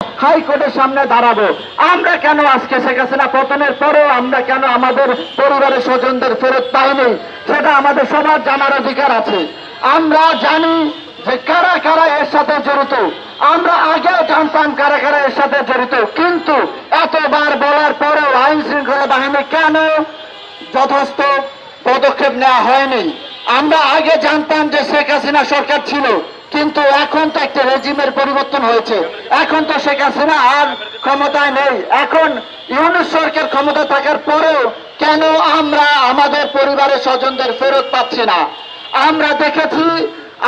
হাইকোর্টের সামনে দাঁড়াবো। আমরা কেন আজকে শেখ হাসিনা পতনের পরেও আমরা কেন আমাদের পরিবারের স্বজনদের ফেরত পাইনি, সেটা আমাদের সবার জানার অধিকার আছে। আমরা জানি যে কারা কারা এর সাথে জড়িত, আমরা আগেও জানতাম কারা কারা এর সাথে জড়িত, কিন্তু এতবার বলার পরেও আইন শৃঙ্খলা বাহিনী কেন যথেষ্ট পদক্ষেপ নেওয়া হয়নি। আমরা আগে জানতাম যে শেখ হাসিনা সরকার ছিল, কিন্তু এখন তো একটা রেজিমের পরিবর্তন হয়েছে, এখন তো শেখ হাসিনা আর ক্ষমতায় নেই। এখন ইউনূস সরকার ক্ষমতা থাকার পরেও কেন আমরা আমাদের পরিবারের স্বজনদের ফেরত পাচ্ছি না? আমরা দেখেছি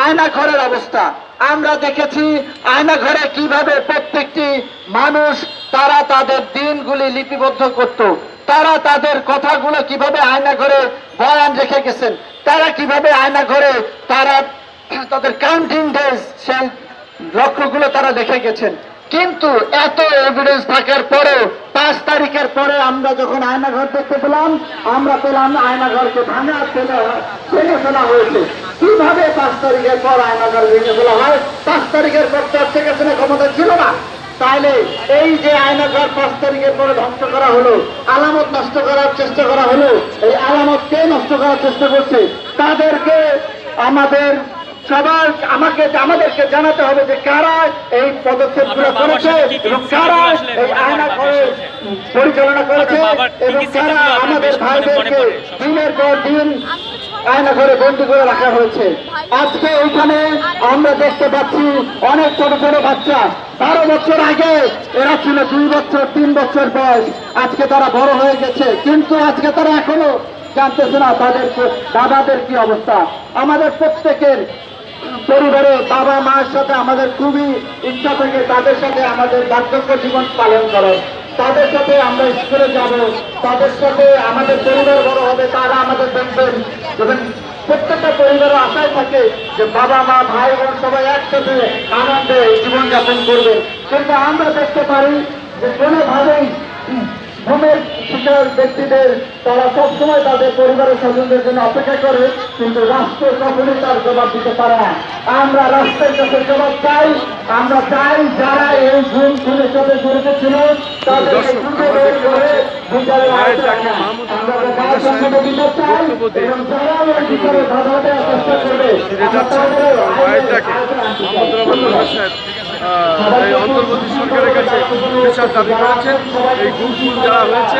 আয়নাঘরের অবস্থা, আমরা দেখেছি আয়নাঘরে কিভাবে প্রত্যেকটি মানুষ তারা তাদের দিনগুলি লিপিবদ্ধ করত, তারা তাদের কথাগুলো কিভাবে আয়নাঘরে বয়ান রেখে গেছেন, তারা কিভাবে আয়নাঘরে তারা তাদের কাউন্টিং ডেজ সেই লক্ষ্যগুলো তারা দেখে গেছেন। কিন্তু এত এভিডেন্স থাকার পরেও 5 তারিখের পরে আমরা যখন আয়নাঘর দেখতে পেলাম, আমরা পেলাম আয়নাঘরকে ভেঙে ফেলা হয়েছে। কিভাবে 5 তারিখের পর আয়নাঘর ভেঙে ফেলা হয়? 5 তারিখের পর তো শেখ হাসিনা ক্ষমতা ছিল না। তাইলে এই যে আয়নাঘর 5 তারিখের পরে ধ্বংস করা হলো, আলামত নষ্ট করার চেষ্টা করা হলো, এই আলামত কে নষ্ট করার চেষ্টা করছে? তাদেরকে আমাদেরকে জানাতে হবে যে কারা এই পদক্ষেপগুলো করেছে এবং কারা এই আয়নাঘর পরিচালনা করেছে এবং কারা আমাদের ভাইদেরকে দিনের পর দিন আয়নাঘরে বন্দী করে রাখা হয়েছে। আজকে এইখানে আমরা দেখতে পাচ্ছি অনেক ছোট ছোট বাচ্চা, 12 বছর আগে এরা ছিল 2 বছর 3 বছর বয়স, আজকে তারা বড় হয়ে গেছে, কিন্তু আজকে তারা এখনো জানতেছে না তাদের দাদাদের কি অবস্থা। আমাদের প্রত্যেকের পরিবারে বাবা মার সাথে আমাদের খুবই ইচ্ছা থেকে তাদের সাথে আমাদের বার্ধক্য জীবন পালন করে, তাদের সাথে আমরা স্কুলে যাব, তাদের সাথে আমাদের পরিবার বড় হবে, তারা আমাদের দেখবেন। প্রত্যেকটা পরিবারের আশায় থাকে যে বাবা মা ভাই বোন সবাই একসাথে আনন্দে জীবনযাপন করবে, কিন্তু আমরা দেখতে পারি যে কোনোভাবেই ঘুমের শিকার ব্যক্তিদের তারা সবসময় তাদের পরিবারের স্বজনদের জন্য অপেক্ষা করে, কিন্তু রাষ্ট্র কখনই তার জবাব দিতে পারে না। আমরা রাষ্ট্রের কাছে জবাব চাই। আমরা চাই যারা এই ঘুম খুনের সাথে জড়িত ছিল তাদেরকে খুঁজে বের করে বিচারের আওতায় আনা। আমরা বিচার চাই এবং যারা এই বিচারে বাধা দেওয়ার চেষ্টা করবে এই অন্তর্বর্তী সরকারের কাছে বিচার দাবি করেছেন। এই গুম যারা হয়েছে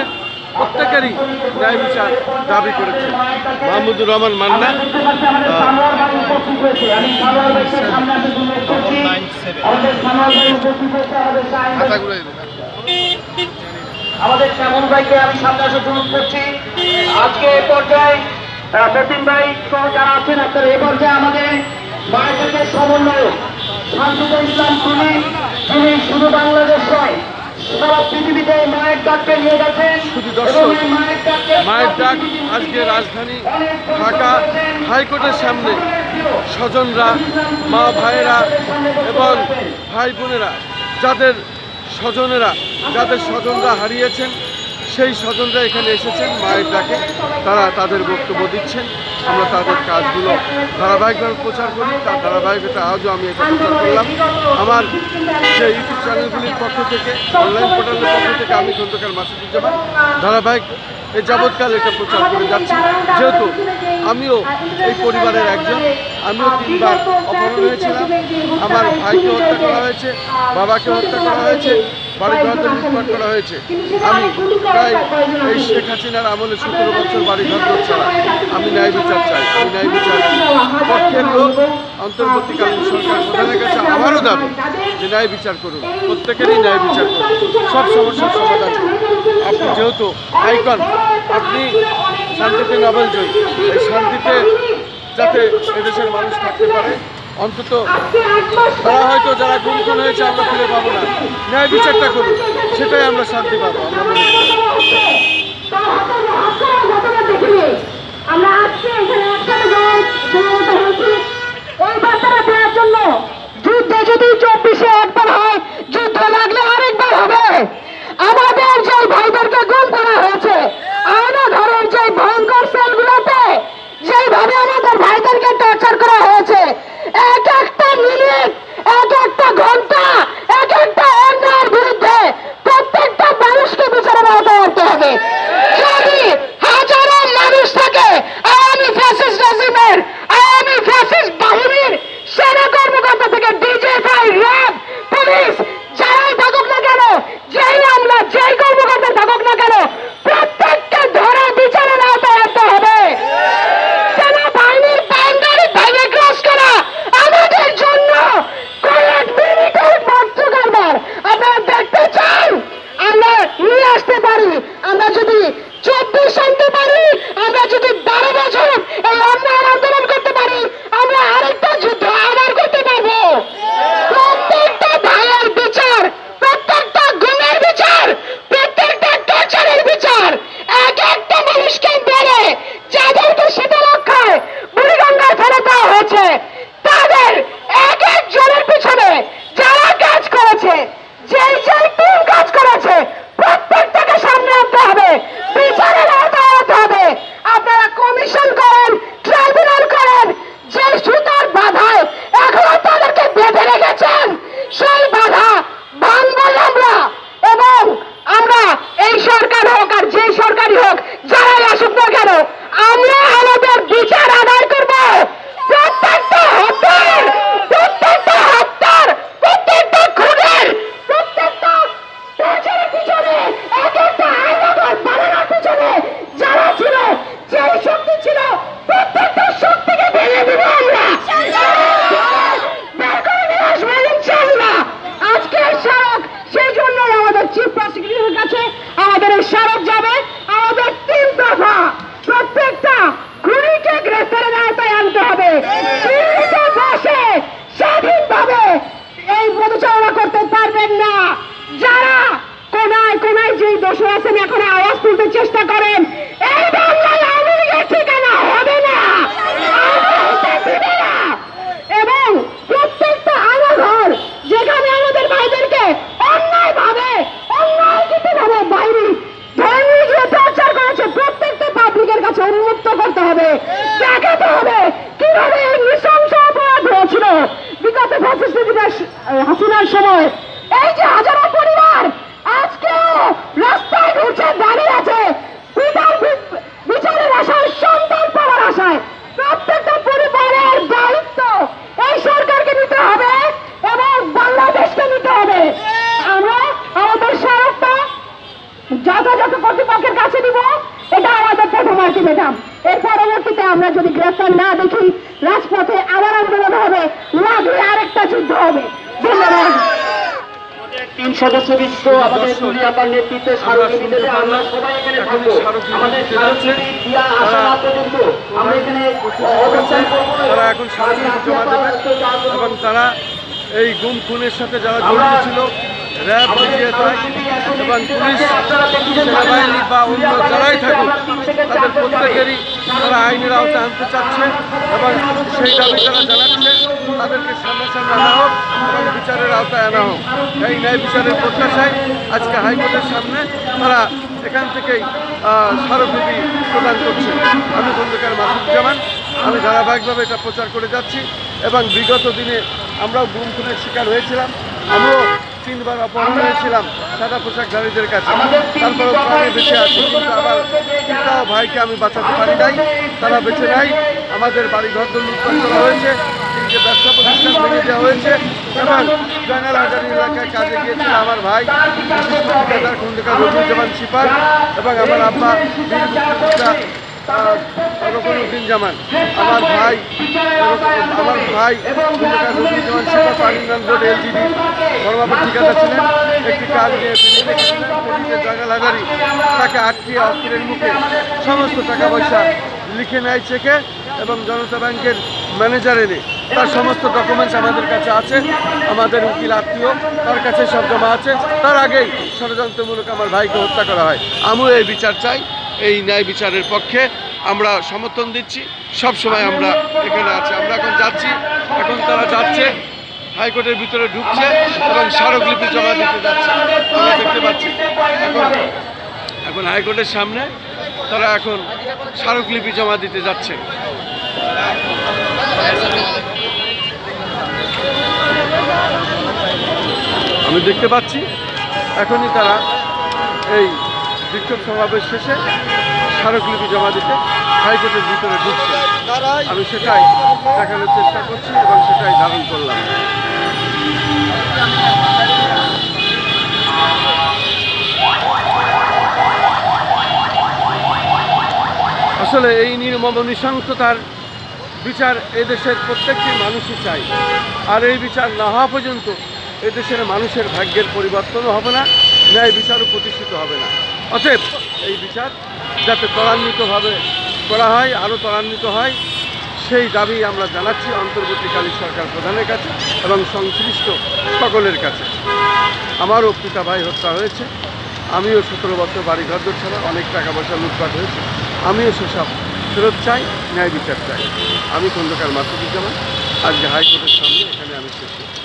প্রত্যেকেরই ন্যায় বিচার দাবি করেছেন। মাহমুদুর রহমান মান্না, আমাদের শ্যামল ভাইকে আমি সামনে আসে অনুরোধ করছি। আজকে এই পর্যায়ে সতীন ভাই সহ যারা আছেন আপনারা এই পর্যায়ে আমাদের বাংলাদেশের সমন্বয়ক শামসুল ইসলাম তিনি শুধু বাংলাদেশ নয় সারা পৃথিবীতে মায়ের ডাককে নিয়ে গেছেন। মায়ের ডাক আজকে রাজধানী ঢাকা হাইকোর্টের সামনে স্বজনরা, মা ভাইয়েরা এবং ভাই বোনেরা যাদের স্বজনরা হারিয়েছেন সেই স্বজনরা এখানে এসেছেন মায়ের ডাকে, তারা তাদের বক্তব্য দিচ্ছেন। আমরা তাদের কাজগুলো ধারাবাহিকভাবে প্রচার করি, তার ধারাবাহিকতা আজও আমি এটা প্রচার করলাম। আমার যে ইউটিউব চ্যানেলগুলির পক্ষ থেকে, অনলাইন পোর্টালের পক্ষ থেকে আমি খন্দকার মাসুদুজ্জামান ধারাবাহিক এই যাবৎকাল এটা প্রচার করে যাচ্ছি। যেহেতু আমিও এই পরিবারের একজন, আমিও 3 বার অপহরণ হয়েছিলাম, আমার ভাইকে হত্যা করা হয়েছে, বাবাকে হত্যা করা হয়েছে, বাড়িঘর লুটপাট করা হয়েছে। আমি প্রায় এই শেখ হাসিনার আমলে 17 বছর বাড়িঘর ছাড়া আমি ন্যায় বিচার চাই। আমি ন্যায় বিচার পক্ষের লোক। অন্তর্বর্তীকালীন সরকার প্রধানের কাছে আমারও দাবি যে ন্যায় বিচার করুন, প্রত্যেকেরই ন্যায় বিচার করুন, সব সমস্যার সমাধান করুন। আপনি যেহেতু আইকন, আপনি শান্তিতে নোবেল জয়ী, এই শান্তিতে যাতে এদেশের মানুষ থাকতে পারে, অন্তত তারা হয়তো যারা গুম হয়েছে আমরা ফিরে পাবো না, ন্যায় বিচারটা করুন, সেটাই আমরা শান্তি পাবো। আমরা মনে করি আমরা আজকে এখানে ওই বার্তাটা দেওয়ার জন্য যুদ্ধ যদি 24-এ একবার হয়, যুদ্ধ লাগলে আরেকবার হবে। আমাদের যে ভাইদেরকে গুম করা হয়েছে, আয়নাঘরের যে ভয়ঙ্কর সেলগুলোতে যেভাবে আমাদের ভাইদেরকে টর্চার করা হয়েছে, এক একটা মিনিট, এক একটা ঘন্টা, এক একটা অন্যায় আছেন এখন আওয়াজ তুলতে চেষ্টা করেন, এই বাংলায় আওয়ামী লীগের ঠিকানা হবে না, এবং প্রত্যেকটা আনাঘর যেখানে আমাদের ভাইদেরকে অন্যায়ভাবে অন্যায়ভাবে বাইরে ধর্মীয় যে প্রচার করেছে প্রত্যেকটা পাবলিকের কাছে উন্মুক্ত করতে হবে, দেখাতে হবে কিভাবে এই নৃশংস অপরাধ হয়েছিল বিগত হাসিনার সময়। এই যে হাজারো পরিবার আজকেও রাস্তায় ঘুরছে, দাঁড়িয়ে আছে বিচারের আশায়, সন্তান পাওয়ার আশায়। প্রত্যেকটা পরিবারের দায়িত্ব এই সরকারকে নিতে হবে এবং বাংলাদেশকে নিতে হবে। আমরা আমাদের স্মারকটা যথাযথ কর্তৃপক্ষের কাছে দিব, এটা আমাদের প্রথম আলটিমেটাম। এর পরবর্তীতে আমরা যদি গ্রেফতার না দেখি রাজপথে আবার আন্দোলন হবে, লাগলে আরেকটা যুদ্ধ হবে। ধন্যবাদ। 3 সদস্য বিশিষ্ট আমাদের দুলিয়াপার নেতৃত্বে স্মারকলিপিতে আমরা সবাই এখানে থাকবো। আমাদের স্মারকলিপি দিয়া আসা না পর্যন্ত আমরা এখানে অবস্থান করব। তারা এখন স্মারকলিপি জমা দেবে এবং তারা এই গুম খুনের সাথে যারা জড়িত ছিল, র্যাব, বিজিএসআই এবং পুলিশ, সেনাবাহিনী বা অন্য যারাই থাকুক, তাদের প্রত্যেকেরই তারা আইনের আওতায় আনতে চাচ্ছে এবং সেই দাবি তারা জানাচ্ছে তাদেরকে সামনাসামনি আনা হোক এবং বিচারের আওতায় আনা হোক। এই ন্যায় বিচারের প্রত্যাশায় আজকে হাইকোর্টের সামনে তারা এখান থেকেই স্মারকলিপি প্রদান করছে। আমি খন্দকার মাসুদুজ্জামান, আমি ধারাবাহিকভাবে এটা প্রচার করে যাচ্ছি এবং বিগত দিনে আমরাও গুম খুনের শিকার হয়েছিলাম। আমিও 3 বার অপহরণ হয়েছিলাম সাদা পোশাকধারীদের কাছে, তারপরেও প্রাণে বেঁচে আছি, কিন্তু আমার পিতা ও ভাইকে আমি বাঁচাতে পারি নাই, তারা বেঁচে নাই। আমাদের বাড়িঘর লুটপাট করা হয়েছে, যে ব্যবসা প্রতিষ্ঠান ভেঙে দেওয়া হয়েছে এবং জয়নাল হাজারী এলাকায় কাজে গিয়েছিল আমার ভাই ঠিকাদার খন্দকার রবিউজ্জামান সিপার এবং আমার আব্বা বীর মুক্তিযোদ্ধা রকমউদ্দিন জামান। আমার ভাই Khandakar Rabiuzzaman sipper পানিনান road LGD বর্মাপুর ঠিকাদার ছিলেন। একটি কাজ নিয়ে জয়নাল হাজারী তাকে আটকিয়ে অস্ত্রের মুখে সমস্ত টাকা পয়সা লিখে নেয় চেকে এবং জনতা ব্যাংকের ম্যানেজার এনে তার সমস্ত ডকুমেন্টস আমাদের কাছে আছে, আমাদের উকিল আত্মীয় তার কাছে সব জমা আছে। তার আগেই ষড়যন্ত্রমূলক আমার ভাইকে হত্যা করা হয়। আমিও এই বিচার চাই, এই ন্যায় বিচারের পক্ষে আমরা সমর্থন দিচ্ছি, সব সময় আমরা এখানে আছি। আমরা এখন যাচ্ছি, এখন তারা যাচ্ছে হাইকোর্টের ভিতরে ঢুকছে এবং স্মারকলিপি জমা দিতে যাচ্ছে। আমরা দেখতে পাচ্ছি এখন হাইকোর্টের সামনে তারা এখন স্মারকলিপি জমা দিতে যাচ্ছে। আমি দেখতে পাচ্ছি এখনই তারা এই বিক্ষোভ সমাবেশ শেষে স্মারকলিপি জমা দিতে হাইকোর্টের ভিতরে ঢুকছে। আমি সেটাই দেখানোর চেষ্টা করছি এবং সেটাই ধারণ করলাম। আসলে এই নির্মম নৃশংসতার বিচার এদেশের প্রত্যেকটি মানুষই চাই, আর এই বিচার না হওয়া পর্যন্ত এদেশের মানুষের ভাগ্যের পরিবর্তনও হবে না, ন্যায় বিচারও প্রতিষ্ঠিত হবে না। অতএব এই বিচার যাতে ত্বরান্বিতভাবে করা হয়, আরও ত্বরান্বিত হয়, সেই দাবি আমরা জানাচ্ছি অন্তর্বর্তীকালীন সরকার প্রধানের কাছে এবং সংশ্লিষ্ট সকলের কাছে। আমারও পিতা ভাই হত্যা হয়েছে, আমিও 17 বছর বাড়িঘর ছাড়া অনেক টাকা পয়সা লুটপাট হয়েছে, আমিও সেসব ফেরত চাই, ন্যায় বিচার চাই। আমি খন্দকার মাসুদুজ্জামান, আজকে হাইকোর্টের সামনে এখানে আমি শেষ করছি।